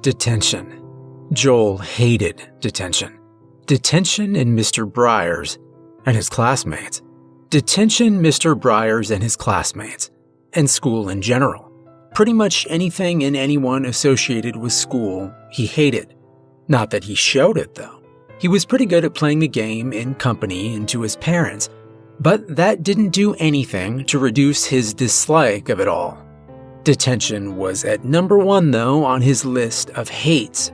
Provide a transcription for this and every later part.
Detention. Joel hated detention. Detention in Mr. Briers and his classmates. Detention, Mr. Briers and his classmates. And school in general. Pretty much anything and anyone associated with school he hated. Not that he showed it, though. He was pretty good at playing the game in company and to his parents, but that didn't do anything to reduce his dislike of it all. Detention was at number 1, though, on his list of hates.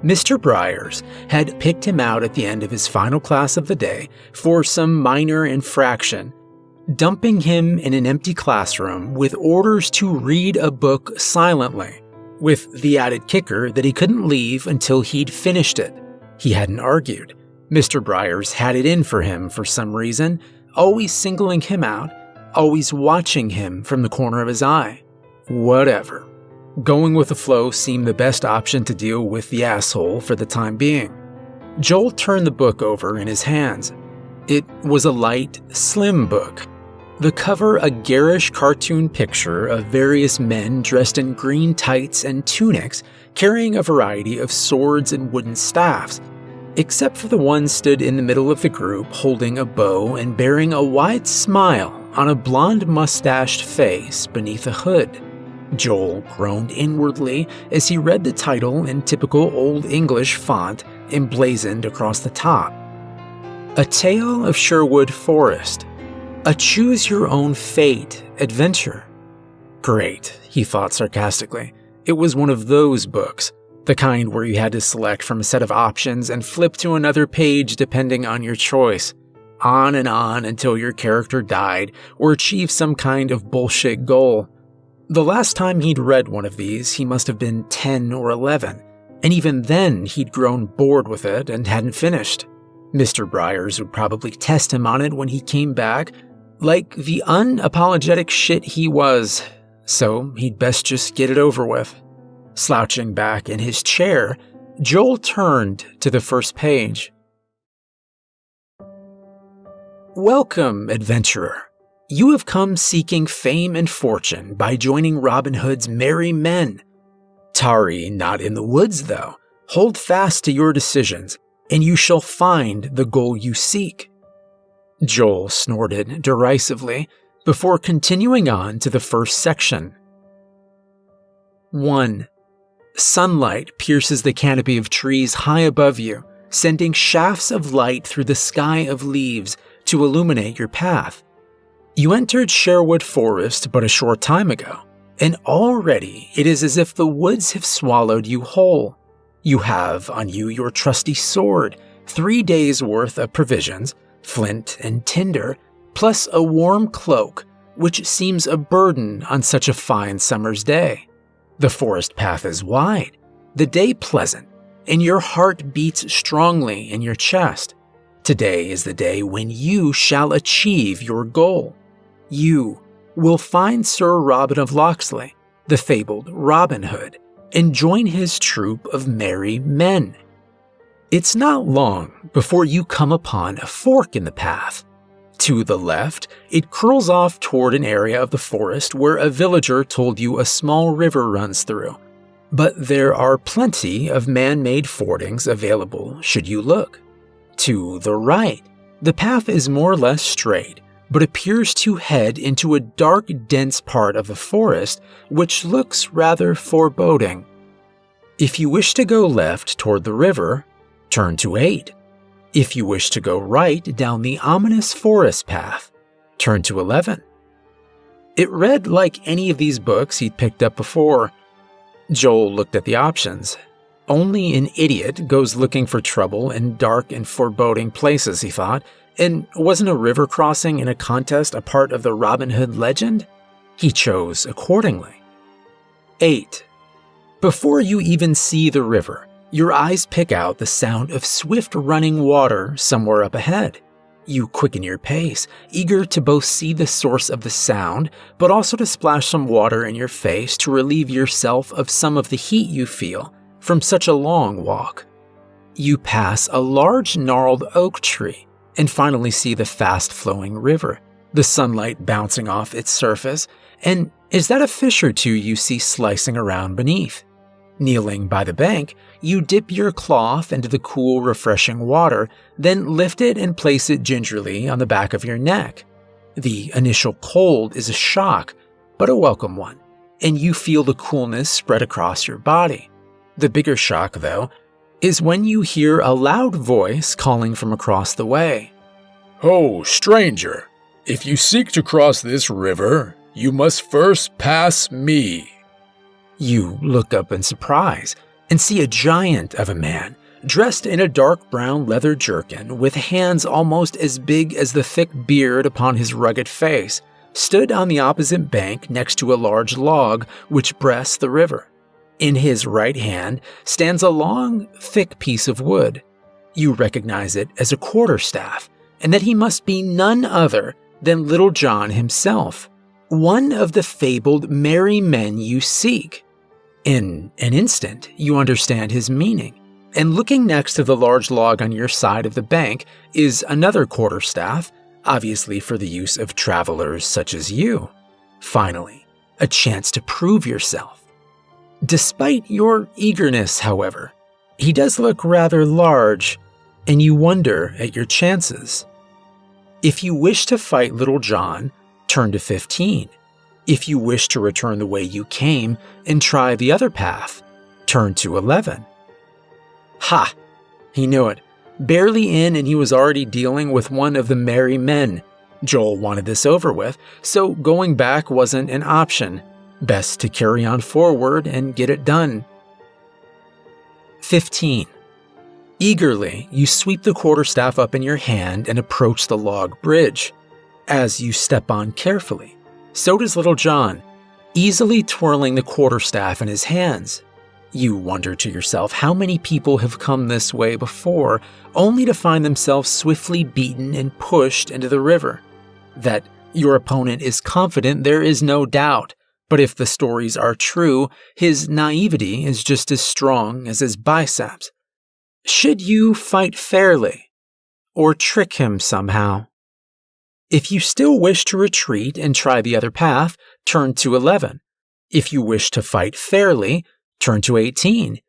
Mr. Briers had picked him out at the end of his final class of the day for some minor infraction, dumping him in an empty classroom with orders to read a book silently, with the added kicker that he couldn't leave until he'd finished it. He hadn't argued. Mr. Briers had it in for him for some reason, always singling him out, always watching him from the corner of his eye. Whatever. Going with the flow seemed the best option to deal with the asshole for the time being. Joel turned the book over in his hands. It was a light, slim book. The cover a garish cartoon picture of various men dressed in green tights and tunics carrying a variety of swords and wooden staffs, except for the one stood in the middle of the group holding a bow and bearing a wide smile on a blonde mustached face beneath a hood. Joel groaned inwardly as he read the title in typical Old English font emblazoned across the top. A Tale of Sherwood Forest. A choose-your-own-fate adventure. Great, he thought sarcastically. It was one of those books, the kind where you had to select from a set of options and flip to another page depending on your choice. On and on until your character died or achieved some kind of bullshit goal. The last time he'd read one of these, he must have been 10 or 11, and even then he'd grown bored with it and hadn't finished. Mr. Briers would probably test him on it when he came back, like the unapologetic shit he was, so he'd best just get it over with. Slouching back in his chair, Joel turned to the first page. Welcome, adventurer. You have come seeking fame and fortune by joining Robin Hood's merry men. Tarry not in the woods, though. Hold fast to your decisions, and you shall find the goal you seek. Joel snorted derisively before continuing on to the first section. 1. Sunlight pierces the canopy of trees high above you, sending shafts of light through the sky of leaves to illuminate your path. You entered Sherwood Forest but a short time ago, and already it is as if the woods have swallowed you whole. You have on you your trusty sword, 3 days' worth of provisions, flint and tinder, plus a warm cloak, which seems a burden on such a fine summer's day. The forest path is wide, the day pleasant, and your heart beats strongly in your chest. Today is the day when you shall achieve your goal. You will find Sir Robin of Locksley, the fabled Robin Hood, and join his troop of merry men. It's not long before you come upon a fork in the path. To the left, it curls off toward an area of the forest where a villager told you a small river runs through. But there are plenty of man-made fordings available should you look. To the right, the path is more or less straight, but appears to head into a dark, dense part of the forest, which looks rather foreboding. If you wish to go left toward the river, turn to 8. If you wish to go right down the ominous forest path, turn to 11. It read like any of these books he'd picked up before. Joel looked at the options. Only an idiot goes looking for trouble in dark and foreboding places, he thought, and wasn't a river crossing in a contest a part of the Robin Hood legend? He chose accordingly. 8. Before you even see the river, your eyes pick out the sound of swift running water somewhere up ahead. You quicken your pace, eager to both see the source of the sound, but also to splash some water in your face to relieve yourself of some of the heat you feel from such a long walk. You pass a large gnarled oak tree and finally see the fast-flowing river, the sunlight bouncing off its surface, and is that a fish or two you see slicing around beneath? Kneeling by the bank, you dip your cloth into the cool, refreshing water, then lift it and place it gingerly on the back of your neck. The initial cold is a shock, but a welcome one, and you feel the coolness spread across your body. The bigger shock, though, is when you hear a loud voice calling from across the way. "Oh, stranger, if you seek to cross this river, you must first pass me." You look up in surprise and see a giant of a man, dressed in a dark brown leather jerkin with hands almost as big as the thick beard upon his rugged face, stood on the opposite bank next to a large log which breasts the river. In his right hand stands a long, thick piece of wood. You recognize it as a quarterstaff, and that he must be none other than Little John himself, one of the fabled merry men you seek. In an instant, you understand his meaning, and looking next to the large log on your side of the bank is another quarterstaff, obviously for the use of travelers such as you. Finally, a chance to prove yourself. Despite your eagerness, however, he does look rather large, and you wonder at your chances. If you wish to fight Little John, turn to 15. If you wish to return the way you came and try the other path, turn to 11. Ha! He knew it. Barely in, and he was already dealing with one of the merry men. Joel wanted this over with, so going back wasn't an option. Best to carry on forward and get it done. 15. Eagerly, you sweep the quarterstaff up in your hand and approach the log bridge. As you step on carefully, so does Little John, easily twirling the quarterstaff in his hands. You wonder to yourself how many people have come this way before, only to find themselves swiftly beaten and pushed into the river. That your opponent is confident there is no doubt, but if the stories are true, his naivety is just as strong as his biceps. Should you fight fairly, or trick him somehow? If you still wish to retreat and try the other path, turn to 11. If you wish to fight fairly, turn to 18.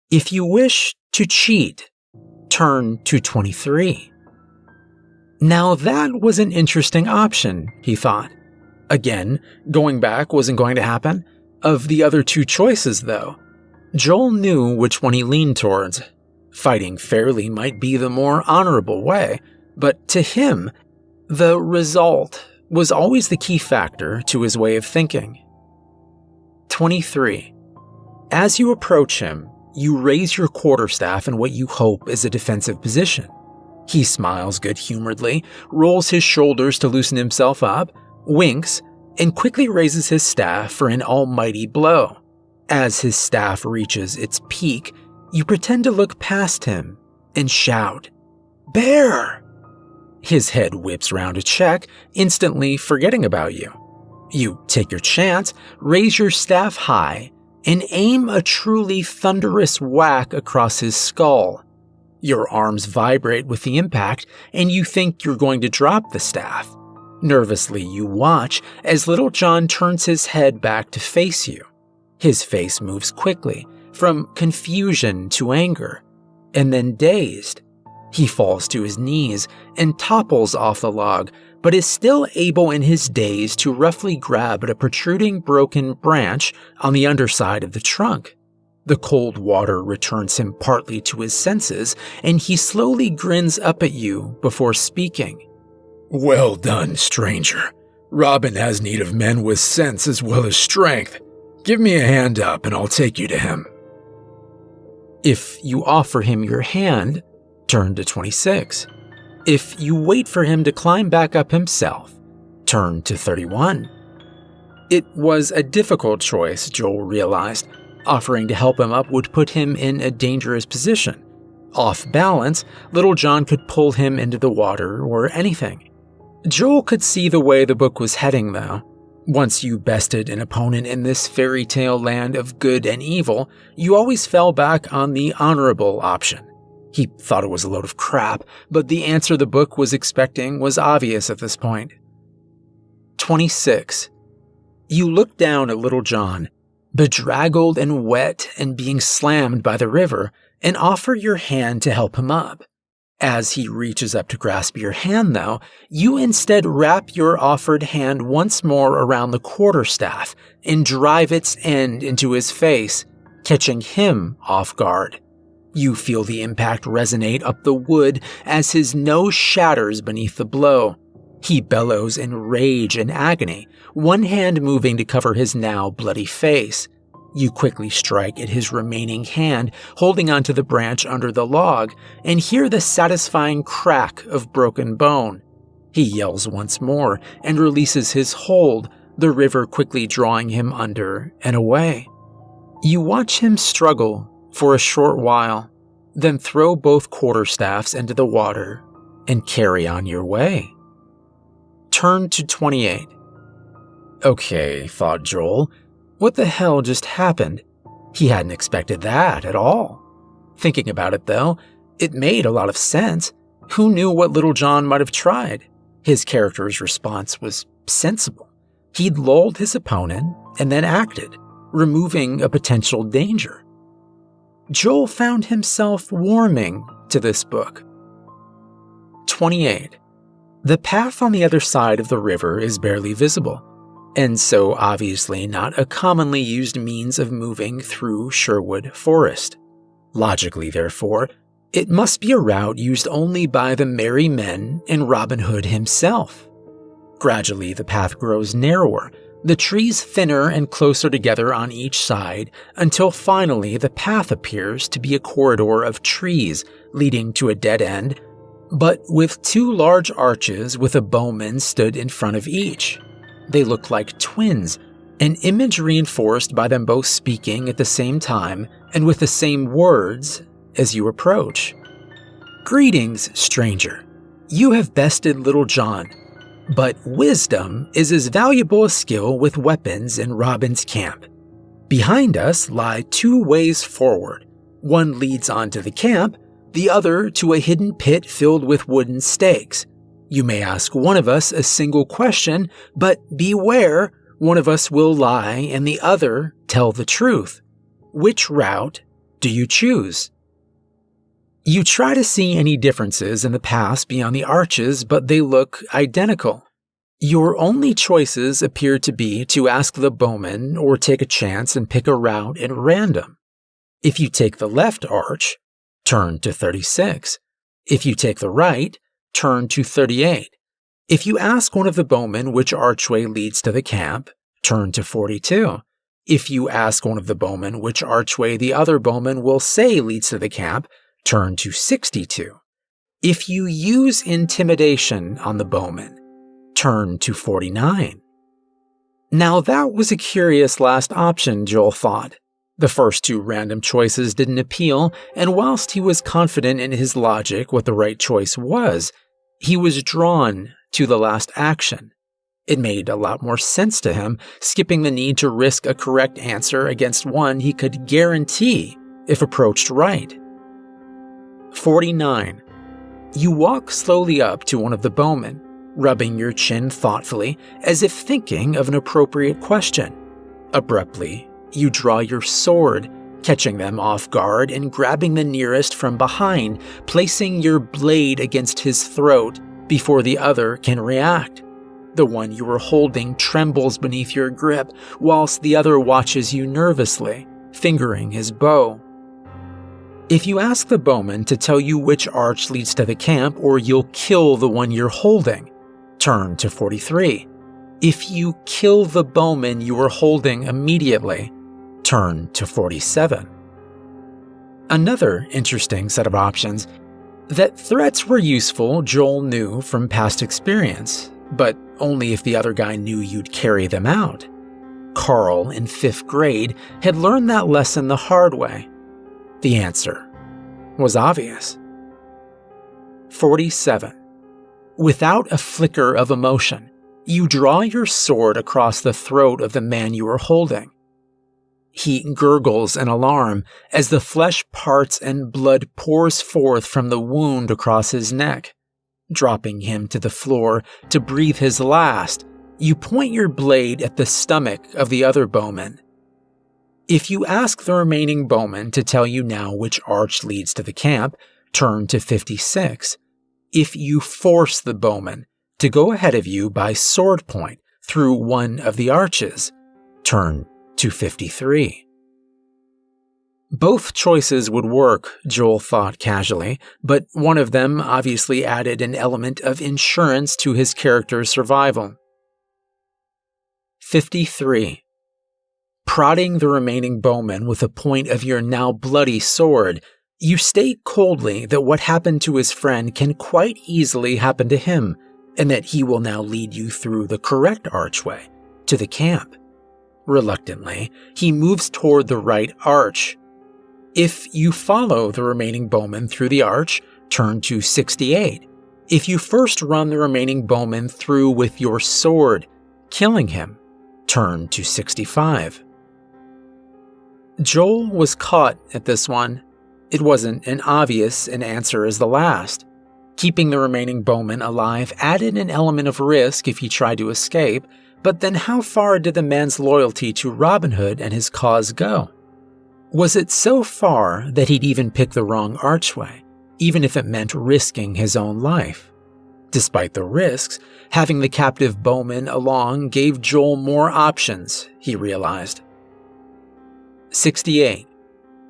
If you wish to cheat, turn to 23. Now that was an interesting option, he thought. Again, going back wasn't going to happen. Of the other two choices, though, Joel knew which one he leaned towards. Fighting fairly might be the more honorable way, but to him, the result was always the key factor to his way of thinking. 23. As you approach him, you raise your quarterstaff in what you hope is a defensive position. He smiles good-humoredly, rolls his shoulders to loosen himself up, winks, and quickly raises his staff for an almighty blow. As his staff reaches its peak, you pretend to look past him and shout, "Bear!" His head whips round to check, instantly forgetting about you. You take your chance, raise your staff high, and aim a truly thunderous whack across his skull. Your arms vibrate with the impact, and you think you're going to drop the staff. Nervously, you watch as Little John turns his head back to face you. His face moves quickly, from confusion to anger, and then dazed. He falls to his knees and topples off the log, but is still able in his daze to roughly grab at a protruding broken branch on the underside of the trunk. The cold water returns him partly to his senses, and he slowly grins up at you before speaking. "Well done, stranger. Robin has need of men with sense as well as strength. Give me a hand up and I'll take you to him." If you offer him your hand, turn to 26. If you wait for him to climb back up himself, turn to 31. It was a difficult choice, Joel realized. Offering to help him up would put him in a dangerous position. Off balance, Little John could pull him into the water or anything. Joel could see the way the book was heading, though. Once you bested an opponent in this fairy tale land of good and evil, you always fell back on the honorable option. He thought it was a load of crap, but the answer the book was expecting was obvious at this point. 26. You look down at Little John, bedraggled and wet and being slammed by the river, and offer your hand to help him up. As he reaches up to grasp your hand, though, you instead wrap your offered hand once more around the quarterstaff and drive its end into his face, catching him off guard. You feel the impact resonate up the wood as his nose shatters beneath the blow. He bellows in rage and agony, one hand moving to cover his now bloody face. You quickly strike at his remaining hand, holding onto the branch under the log, and hear the satisfying crack of broken bone. He yells once more and releases his hold, the river quickly drawing him under and away. You watch him struggle for a short while, then throw both quarterstaffs into the water and carry on your way. Turn to 28. Okay, thought Joel. What the hell just happened? He hadn't expected that at all. Thinking about it, though, it made a lot of sense. Who knew what Little John might have tried? His character's response was sensible. He'd lulled his opponent and then acted, removing a potential danger. Joel found himself warming to this book. 28. The path on the other side of the river is barely visible, and so obviously not a commonly used means of moving through Sherwood Forest. Logically, therefore, it must be a route used only by the merry men and Robin Hood himself. Gradually, the path grows narrower, the trees thinner and closer together on each side, until finally the path appears to be a corridor of trees leading to a dead end, but with two large arches with a bowman stood in front of each. They look like twins, an image reinforced by them both speaking at the same time and with the same words as you approach. Greetings, stranger. You have bested Little John, but wisdom is as valuable a skill with weapons in Robin's camp. Behind us lie two ways forward. One leads onto the camp, the other to a hidden pit filled with wooden stakes. You may ask one of us a single question, but beware, one of us will lie and the other tell the truth. Which route do you choose? You try to see any differences in the paths beyond the arches, but they look identical. Your only choices appear to be to ask the bowman or take a chance and pick a route at random. If you take the left arch, turn to 36. If you take the right, turn to 38. If you ask one of the bowmen which archway leads to the camp, turn to 42. If you ask one of the bowmen which archway the other bowman will say leads to the camp, turn to 62. If you use intimidation on the bowman, turn to 49. Now that was a curious last option, Joel thought. The first two random choices didn't appeal, and whilst he was confident in his logic what the right choice was, he was drawn to the last action. It made a lot more sense to him, skipping the need to risk a correct answer against one he could guarantee if approached right. 49. You walk slowly up to one of the bowmen, rubbing your chin thoughtfully as if thinking of an appropriate question. Abruptly, you draw your sword, catching them off guard and grabbing the nearest from behind, placing your blade against his throat before the other can react. The one you are holding trembles beneath your grip, whilst the other watches you nervously, fingering his bow. If you ask the bowman to tell you which arch leads to the camp or you'll kill the one you're holding, turn to 43. If you kill the bowman you are holding immediately, turn to 47. Another interesting set of options. That threats were useful, Joel knew from past experience, but only if the other guy knew you'd carry them out. Carl, in 5th grade, had learned that lesson the hard way. The answer was obvious. 47. Without a flicker of emotion, you draw your sword across the throat of the man you are holding. He gurgles in alarm as the flesh parts and blood pours forth from the wound across his neck. Dropping him to the floor to breathe his last, you point your blade at the stomach of the other bowman. If you ask the remaining bowmen to tell you now which arch leads to the camp, turn to 56. If you force the bowman to go ahead of you by sword point through one of the arches, turn to 53. Both choices would work, Joel thought casually, but one of them obviously added an element of insurance to his character's survival. 53. Prodding the remaining bowman with the point of your now bloody sword, you state coldly that what happened to his friend can quite easily happen to him, and that he will now lead you through the correct archway to the camp. Reluctantly, he moves toward the right arch. If you follow the remaining bowman through the arch, turn to 68. If you first run the remaining bowman through with your sword, killing him, turn to 65. Joel was caught at this one. It wasn't as obvious an answer as the last. Keeping the remaining bowman alive added an element of risk if he tried to escape, but then how far did the man's loyalty to Robin Hood and his cause go? Was it so far that he'd even pick the wrong archway, even if it meant risking his own life? Despite the risks, having the captive bowman along gave Joel more options, he realized. 68.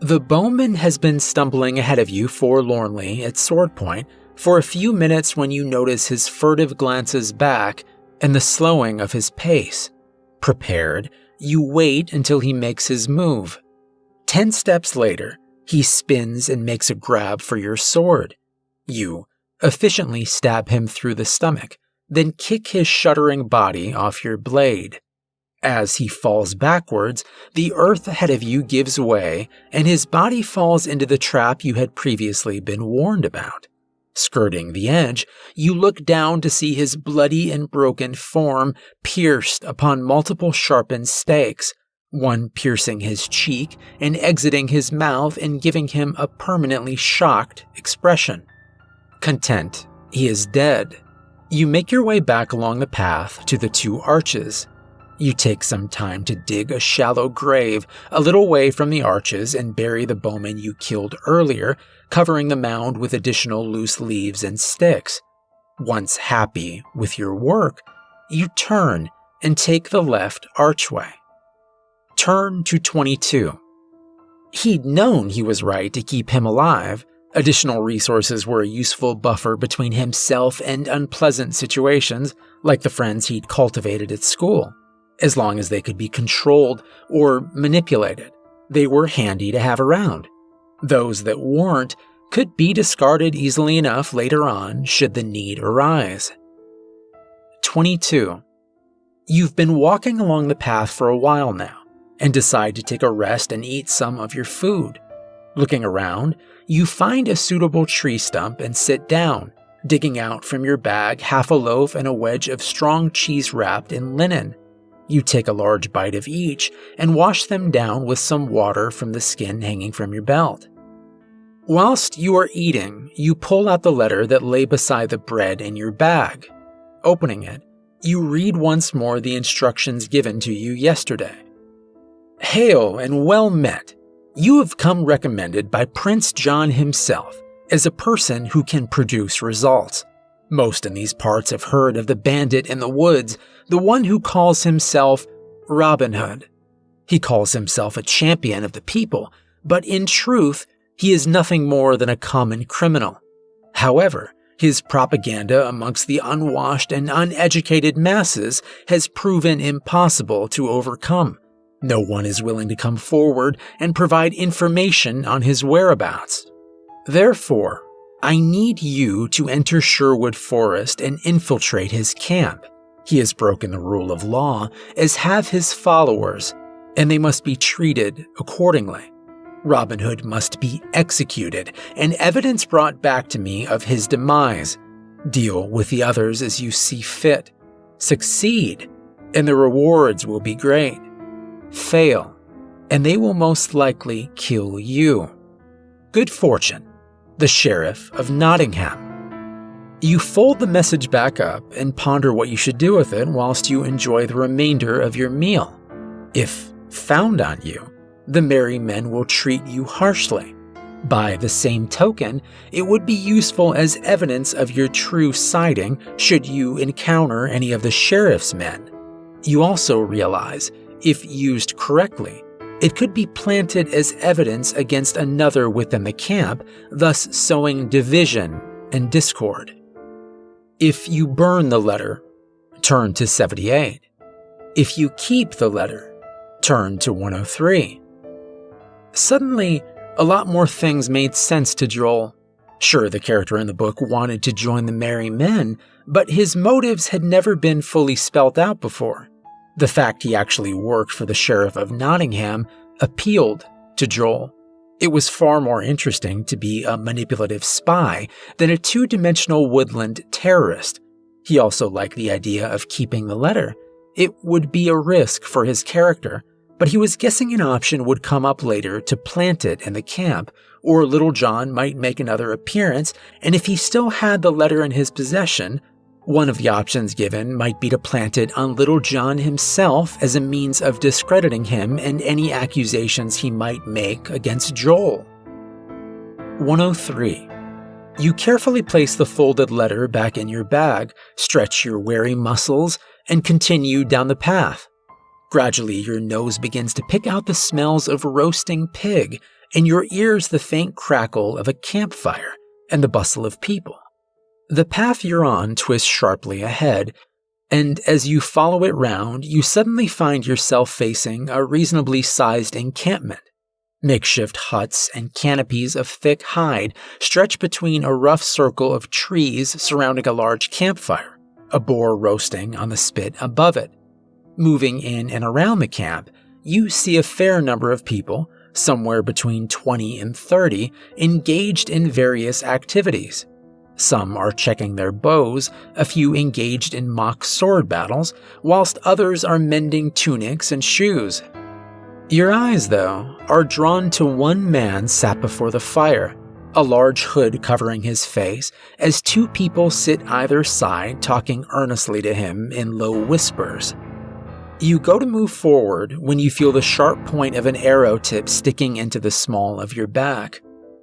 The bowman has been stumbling ahead of you forlornly at sword point for a few minutes when you notice his furtive glances back and the slowing of his pace. Prepared, you wait until he makes his move. 10 steps later, he spins and makes a grab for your sword. You efficiently stab him through the stomach, then kick his shuddering body off your blade. As he falls backwards, the earth ahead of you gives way, and his body falls into the trap you had previously been warned about. Skirting the edge, you look down to see his bloody and broken form pierced upon multiple sharpened stakes, one piercing his cheek and exiting his mouth and giving him a permanently shocked expression. Content, he is dead. You make your way back along the path to the 2 arches. You take some time to dig a shallow grave a little way from the arches and bury the bowman you killed earlier, covering the mound with additional loose leaves and sticks. Once happy with your work, you turn and take the left archway. Turn to 22. He'd known he was right to keep him alive. Additional resources were a useful buffer between himself and unpleasant situations, like the friends he'd cultivated at school. As long as they could be controlled or manipulated, they were handy to have around. Those that weren't could be discarded easily enough later on should the need arise. 22. You've been walking along the path for a while now, and decide to take a rest and eat some of your food. Looking around, you find a suitable tree stump and sit down, digging out from your bag half a loaf and a wedge of strong cheese wrapped in linen. You take a large bite of each and wash them down with some water from the skin hanging from your belt. Whilst you are eating, you pull out the letter that lay beside the bread in your bag. Opening it, you read once more the instructions given to you yesterday. Hail and well met. You have come recommended by Prince John himself as a person who can produce results. Most in these parts have heard of the bandit in the woods, the one who calls himself Robin Hood. He calls himself a champion of the people, but in truth, he is nothing more than a common criminal. However, his propaganda amongst the unwashed and uneducated masses has proven impossible to overcome. No one is willing to come forward and provide information on his whereabouts. Therefore, I need you to enter Sherwood Forest and infiltrate his camp. He has broken the rule of law, as have his followers, and they must be treated accordingly. Robin Hood must be executed, and evidence brought back to me of his demise. Deal with the others as you see fit. Succeed, and the rewards will be great. Fail, and they will most likely kill you. Good fortune, the Sheriff of Nottingham. You fold the message back up and ponder what you should do with it whilst you enjoy the remainder of your meal. If found on you, the merry men will treat you harshly. By the same token, it would be useful as evidence of your true siding should you encounter any of the sheriff's men. You also realize, if used correctly, it could be planted as evidence against another within the camp, thus sowing division and discord. If you burn the letter, turn to 78. If you keep the letter, turn to 103. Suddenly, a lot more things made sense to Joel. Sure, the character in the book wanted to join the merry men, but his motives had never been fully spelt out before. The fact he actually worked for the sheriff of Nottingham appealed to Joel. It was far more interesting to be a manipulative spy than a two-dimensional woodland terrorist. He also liked the idea of keeping the letter. It would be a risk for his character, but he was guessing an option would come up later to plant it in the camp, or Little John might make another appearance, and if he still had the letter in his possession, one of the options given might be to plant it on Little John himself as a means of discrediting him and any accusations he might make against Joel. 103. You carefully place the folded letter back in your bag, stretch your weary muscles, and continue down the path. Gradually, your nose begins to pick out the smells of roasting pig, and your ears the faint crackle of a campfire and the bustle of people. The path you're on twists sharply ahead, and as you follow it round, you suddenly find yourself facing a reasonably sized encampment. Makeshift huts and canopies of thick hide stretch between a rough circle of trees surrounding a large campfire, a boar roasting on the spit above it. Moving in and around the camp, you see a fair number of people, somewhere between 20 and 30, engaged in various activities. Some are checking their bows, a few engaged in mock sword battles, whilst others are mending tunics and shoes. Your eyes, though, are drawn to one man sat before the fire, a large hood covering his face, as two people sit either side talking earnestly to him in low whispers. You go to move forward when you feel the sharp point of an arrow tip sticking into the small of your back.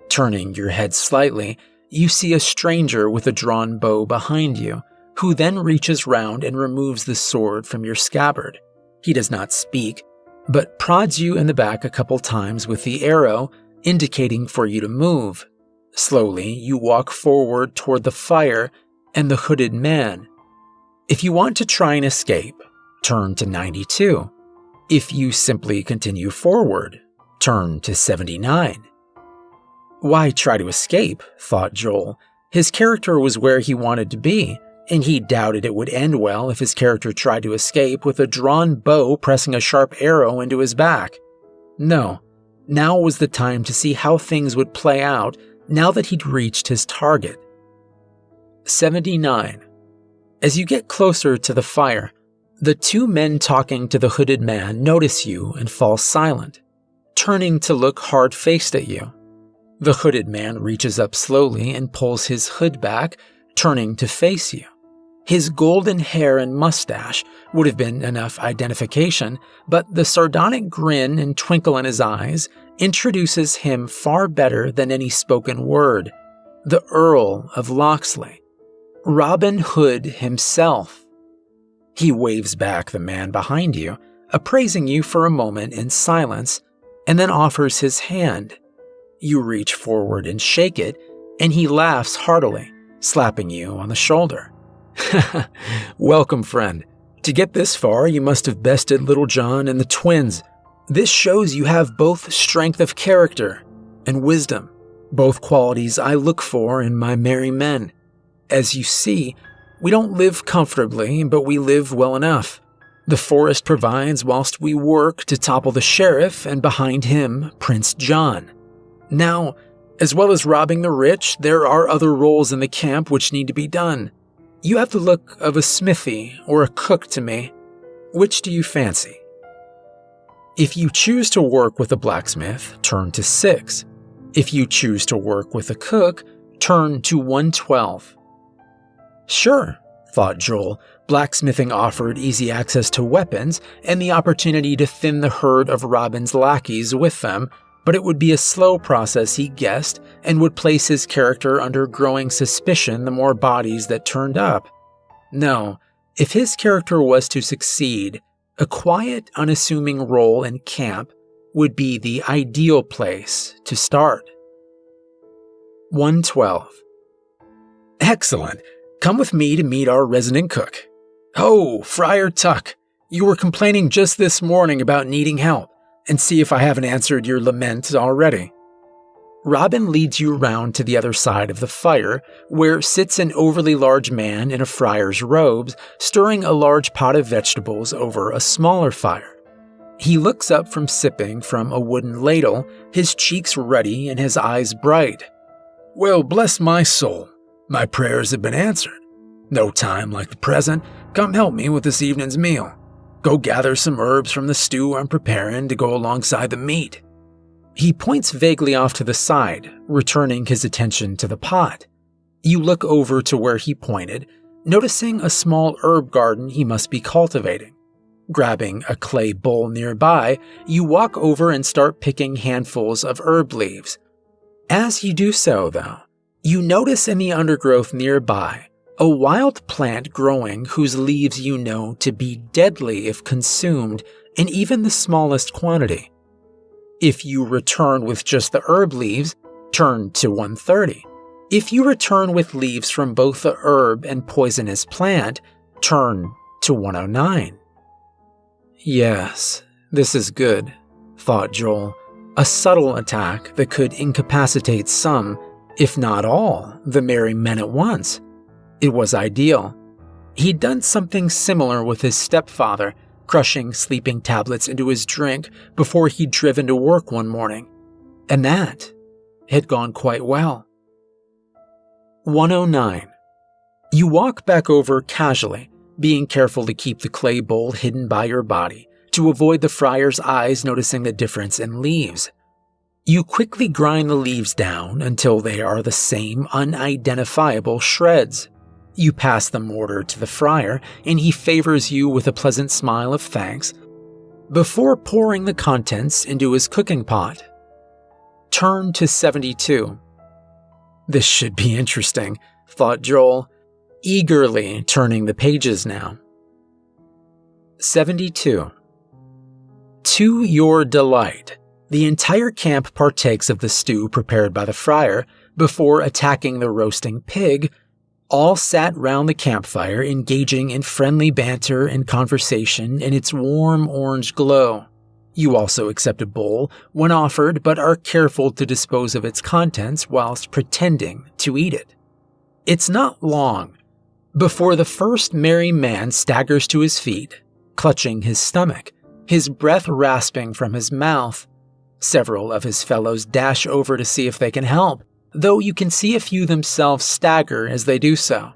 Turning your head slightly, you see a stranger with a drawn bow behind you, who then reaches round and removes the sword from your scabbard. He does not speak, but prods you in the back a couple times with the arrow, indicating for you to move. Slowly, you walk forward toward the fire and the hooded man. If you want to try and escape, turn to 92. If you simply continue forward, turn to 79. Why try to escape, thought Joel. His character was where he wanted to be, and he doubted it would end well if his character tried to escape with a drawn bow pressing a sharp arrow into his back. No, now was the time to see how things would play out now that he'd reached his target. 79. As you get closer to the fire, the two men talking to the hooded man notice you and fall silent, turning to look hard-faced at you. The hooded man reaches up slowly and pulls his hood back, turning to face you. His golden hair and mustache would have been enough identification, but the sardonic grin and twinkle in his eyes introduces him far better than any spoken word. The Earl of Locksley, Robin Hood himself. He waves back the man behind you, appraising you for a moment in silence, and then offers his hand. You reach forward and shake it, and he laughs heartily, slapping you on the shoulder. Welcome, friend. To get this far, you must have bested Little John and the twins. This shows you have both strength of character and wisdom, both qualities I look for in my merry men. As you see, we don't live comfortably, but we live well enough. The forest provides whilst we work to topple the sheriff, and behind him, Prince John. Now, as well as robbing the rich, there are other roles in the camp which need to be done. You have the look of a smithy or a cook to me. Which do you fancy? If you choose to work with a blacksmith, turn to 6. If you choose to work with a cook, turn to 112. Sure, thought Joel, Blacksmithing offered easy access to weapons and the opportunity to thin the herd of Robin's lackeys with them, but it would be a slow process, he guessed, and would place his character under growing suspicion the more bodies that turned up. No, if his character was to succeed, a quiet, unassuming role in camp would be the ideal place to start. 112. Excellent. Come with me to meet our resident cook. Oh, Friar Tuck, you were complaining just this morning about needing help, and see if I haven't answered your lament already. Robin leads you round to the other side of the fire, where sits an overly large man in a friar's robes, stirring a large pot of vegetables over a smaller fire. He looks up from sipping from a wooden ladle, his cheeks ruddy and his eyes bright. Well, bless my soul, my prayers have been answered. No time like the present. Come help me with this evening's meal. Go gather some herbs from the stew I'm preparing to go alongside the meat. He points vaguely off to the side, returning his attention to the pot. You look over to where he pointed, noticing a small herb garden he must be cultivating. Grabbing a clay bowl nearby, you walk over and start picking handfuls of herb leaves. As you do so, though, you notice in the undergrowth nearby a wild plant growing whose leaves you know to be deadly if consumed in even the smallest quantity. If you return with just the herb leaves, turn to 130. If you return with leaves from both the herb and poisonous plant, turn to 109. Yes, this is good, thought Joel. A subtle attack that could incapacitate some, if not all, the merry men at once. It was ideal. He'd done something similar with his stepfather, crushing sleeping tablets into his drink before he'd driven to work one morning. And that had gone quite well. 109. You walk back over casually, being careful to keep the clay bowl hidden by your body, to avoid the friar's eyes noticing the difference in leaves. You quickly grind the leaves down until they are the same unidentifiable shreds. You pass the mortar to the friar, and he favors you with a pleasant smile of thanks before pouring the contents into his cooking pot. Turn to 72. This should be interesting, thought Joel, eagerly turning the pages now. 72. To your delight, the entire camp partakes of the stew prepared by the friar before attacking the roasting pig. All sat round the campfire, engaging in friendly banter and conversation in its warm orange glow. You also accept a bowl when offered, but are careful to dispose of its contents whilst pretending to eat it. It's not long before the first merry man staggers to his feet, clutching his stomach, his breath rasping from his mouth. Several of his fellows dash over to see if they can help, though you can see a few themselves stagger as they do so.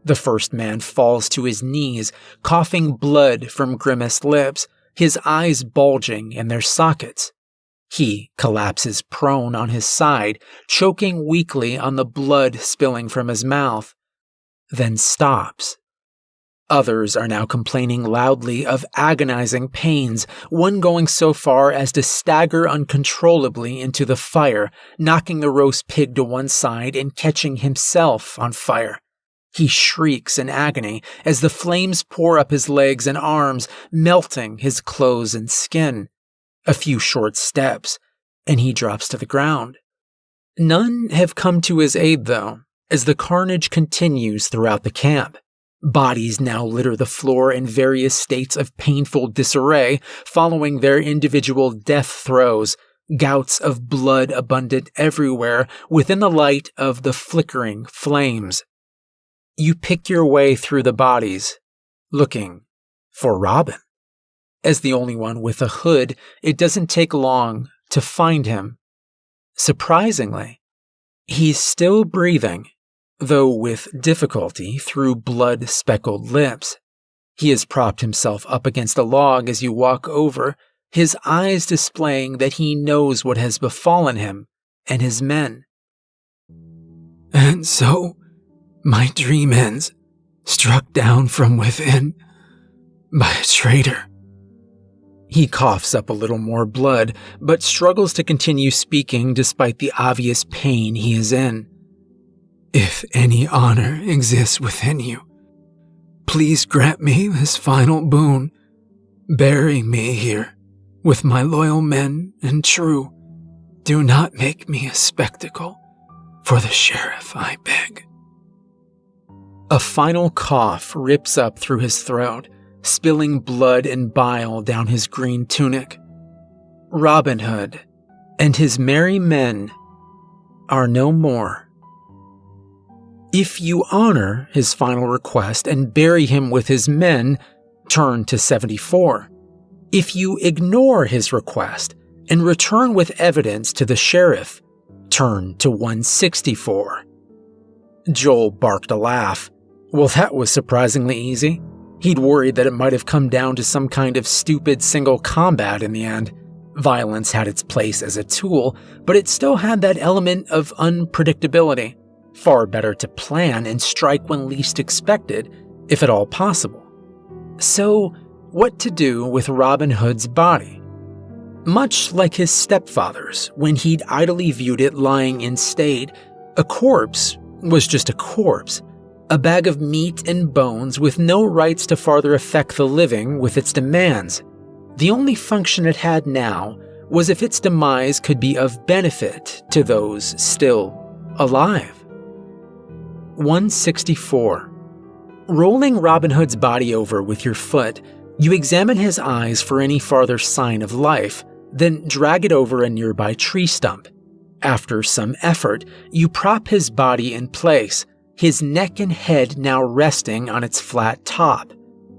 The first man falls to his knees, coughing blood from grimaced lips, his eyes bulging in their sockets. He collapses prone on his side, choking weakly on the blood spilling from his mouth, then stops. Others are now complaining loudly of agonizing pains, one going so far as to stagger uncontrollably into the fire, knocking the roast pig to one side and catching himself on fire. He shrieks in agony as the flames pour up his legs and arms, melting his clothes and skin. A few short steps, and he drops to the ground. None have come to his aid, though, as the carnage continues throughout the camp. Bodies now litter the floor in various states of painful disarray following their individual death throes, gouts of blood abundant everywhere within the light of the flickering flames. You pick your way through the bodies, looking for Robin. As the only one with a hood, it doesn't take long to find him. Surprisingly, he's still breathing, though with difficulty through blood-speckled lips. He has propped himself up against a log as you walk over, his eyes displaying that he knows what has befallen him and his men. And so, my dream ends, struck down from within by a traitor." He coughs up a little more blood, but struggles to continue speaking despite the obvious pain he is in. "If any honor exists within you, please grant me this final boon. Bury me here with my loyal men and true. Do not make me a spectacle for the sheriff, I beg." A final cough rips up through his throat, spilling blood and bile down his green tunic. Robin Hood and his merry men are no more. If you honor his final request and bury him with his men, turn to 74. If you ignore his request and return with evidence to the sheriff, turn to 164. Joel barked a laugh. Well, that was surprisingly easy. He'd worried that it might have come down to some kind of stupid single combat in the end. Violence had its place as a tool, but it still had that element of unpredictability. Far better to plan and strike when least expected, if at all possible. So, what to do with Robin Hood's body? Much like his stepfather's, when he'd idly viewed it lying in state, a corpse was just a corpse. A bag of meat and bones with no rights to farther affect the living with its demands. The only function it had now was if its demise could be of benefit to those still alive. 164. Rolling Robin Hood's body over with your foot, you examine his eyes for any farther sign of life, then drag it over a nearby tree stump. After some effort, you prop his body in place, his neck and head now resting on its flat top.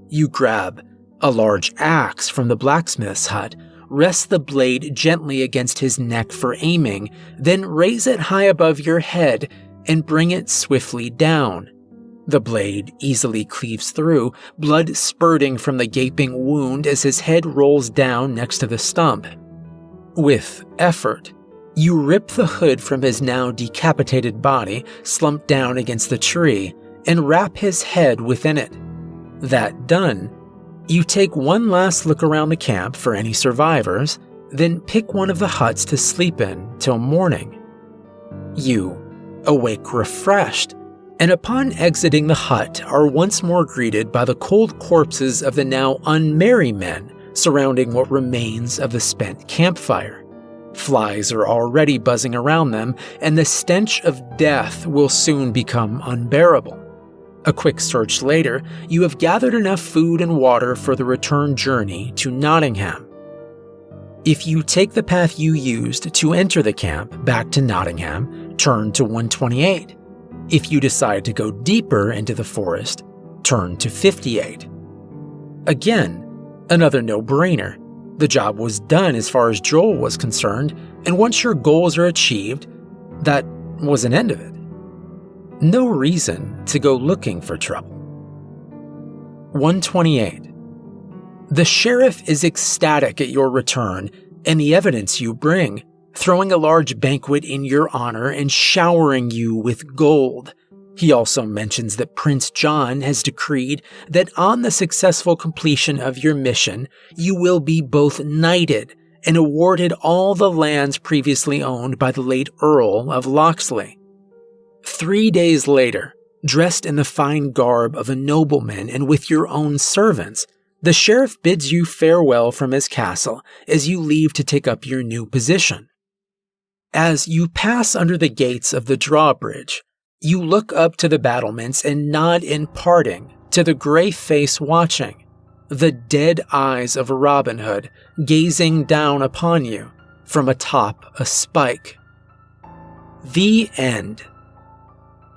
You grab a large axe from the blacksmith's hut, rest the blade gently against his neck for aiming, then raise it high above your head and bring it swiftly down. The blade easily cleaves through, blood spurting from the gaping wound as his head rolls down next to the stump. With effort, you rip the hood from his now decapitated body, slumped down against the tree, and wrap his head within it. That done, you take one last look around the camp for any survivors, then pick one of the huts to sleep in till morning. You awake refreshed, and upon exiting the hut are once more greeted by the cold corpses of the now unmerry men surrounding what remains of the spent campfire. Flies are already buzzing around them, and the stench of death will soon become unbearable. A quick search later, you have gathered enough food and water for the return journey to Nottingham. If you take the path you used to enter the camp back to Nottingham, turn to 128. If you decide to go deeper into the forest, turn to 58. Again, another no-brainer. The job was done as far as Joel was concerned, and once your goals are achieved, that was an end of it. No reason to go looking for trouble. 128. The sheriff is ecstatic at your return and the evidence you bring, throwing a large banquet in your honor and showering you with gold. He also mentions that Prince John has decreed that on the successful completion of your mission, you will be both knighted and awarded all the lands previously owned by the late Earl of Locksley. 3 days later, dressed in the fine garb of a nobleman and with your own servants, the sheriff bids you farewell from his castle as you leave to take up your new position. As you pass under the gates of the drawbridge, you look up to the battlements and nod in parting to the gray face watching, the dead eyes of Robin Hood gazing down upon you from atop a spike. The end.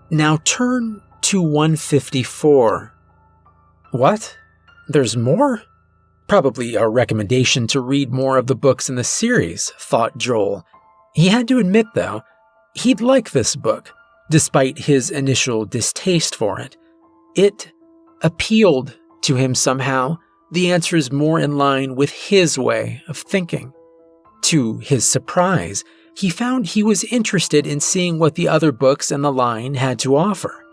Now turn to 154. What? There's more? Probably a recommendation to read more of the books in the series, thought Joel. He had to admit, though, he'd like this book, despite his initial distaste for it. It appealed to him somehow, the answers more in line with his way of thinking. To his surprise, he found he was interested in seeing what the other books in the line had to offer.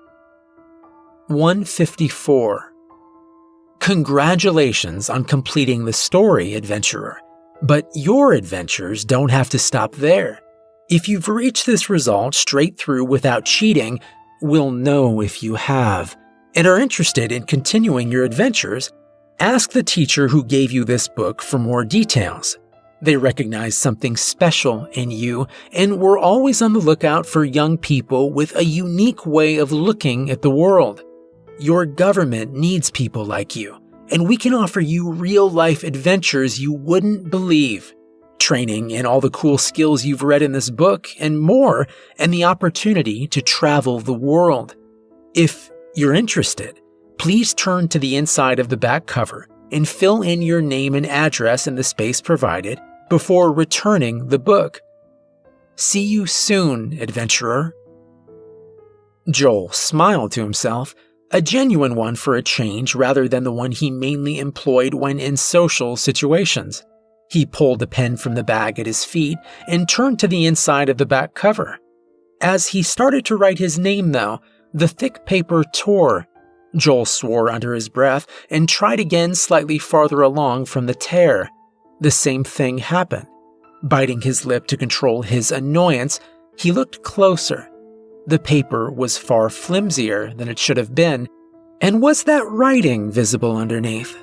154. Congratulations on completing the story, adventurer. But your adventures don't have to stop there. If you've reached this result straight through without cheating, we'll know if you have, and are interested in continuing your adventures. Ask the teacher who gave you this book for more details. They recognize something special in you and were always on the lookout for young people with a unique way of looking at the world. Your government needs people like you, and we can offer you real-life adventures you wouldn't believe. Training in all the cool skills you've read in this book and more, and the opportunity to travel the world. If you're interested, please turn to the inside of the back cover and fill in your name and address in the space provided before returning the book. See you soon, adventurer. Joel smiled to himself, a genuine one for a change rather than the one he mainly employed when in social situations. He pulled a pen from the bag at his feet and turned to the inside of the back cover. As he started to write his name, though, the thick paper tore. Joel swore under his breath and tried again slightly farther along from the tear. The same thing happened. Biting his lip to control his annoyance, he looked closer. The paper was far flimsier than it should have been, and was that writing visible underneath?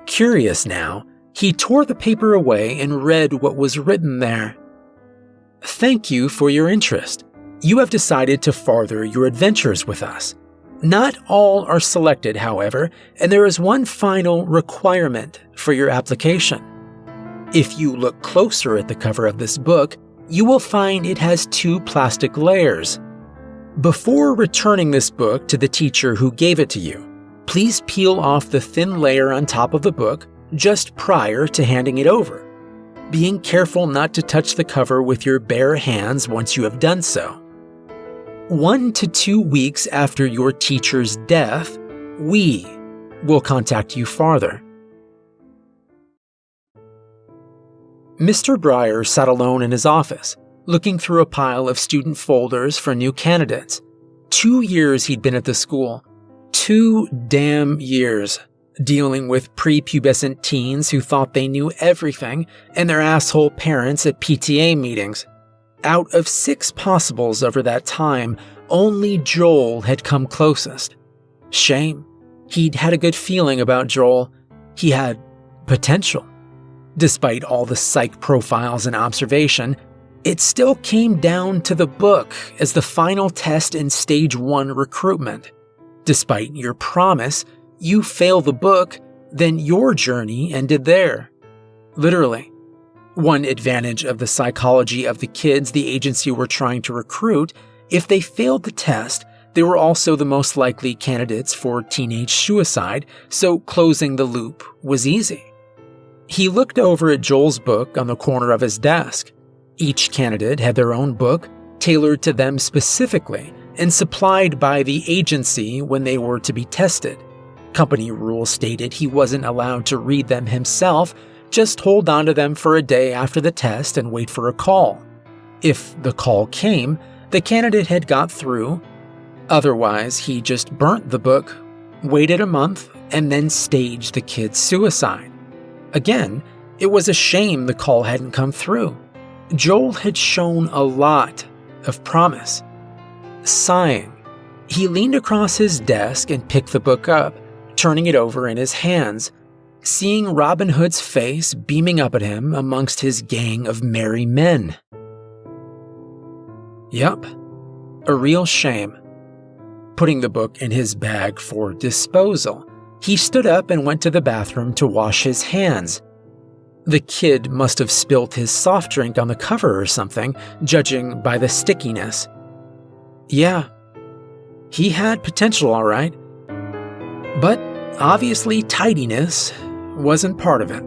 Curious now, he tore the paper away and read what was written there. Thank you for your interest. You have decided to farther your adventures with us. Not all are selected, however, and there is one final requirement for your application. If you look closer at the cover of this book, you will find it has 2 plastic layers. Before returning this book to the teacher who gave it to you, please peel off the thin layer on top of the book just prior to handing it over, being careful not to touch the cover with your bare hands once you have done so. 1 to 2 weeks after your teacher's death, we will contact you farther. Mr. Breyer sat alone in his office, looking through a pile of student folders for new candidates. 2 years he'd been at the school. 2 damn years. Dealing with prepubescent teens who thought they knew everything and their asshole parents at PTA meetings. Out of 6 possibles over that time, only Joel had come closest. Shame. He'd had a good feeling about Joel. He had potential. Despite all the psych profiles and observation, it still came down to the book as the final test in Stage 1 recruitment. Despite your promise, you fail the book, then your journey ended there. Literally. One advantage of the psychology of the kids the agency were trying to recruit, if they failed the test, they were also the most likely candidates for teenage suicide, so closing the loop was easy. He looked over at Joel's book on the corner of his desk. Each candidate had their own book, tailored to them specifically, and supplied by the agency when they were to be tested. Company rules stated he wasn't allowed to read them himself, just hold on to them for a day after the test and wait for a call. If the call came, the candidate had got through. Otherwise, he just burnt the book, waited a month, and then staged the kid's suicide. Again, it was a shame the call hadn't come through. Joel had shown a lot of promise. Sighing, he leaned across his desk and picked the book up, turning it over in his hands, seeing Robin Hood's face beaming up at him amongst his gang of merry men. Yup, a real shame. Putting the book in his bag for disposal, he stood up and went to the bathroom to wash his hands. The kid must have spilt his soft drink on the cover or something, judging by the stickiness. Yeah, he had potential, all right. But obviously tidiness wasn't part of it.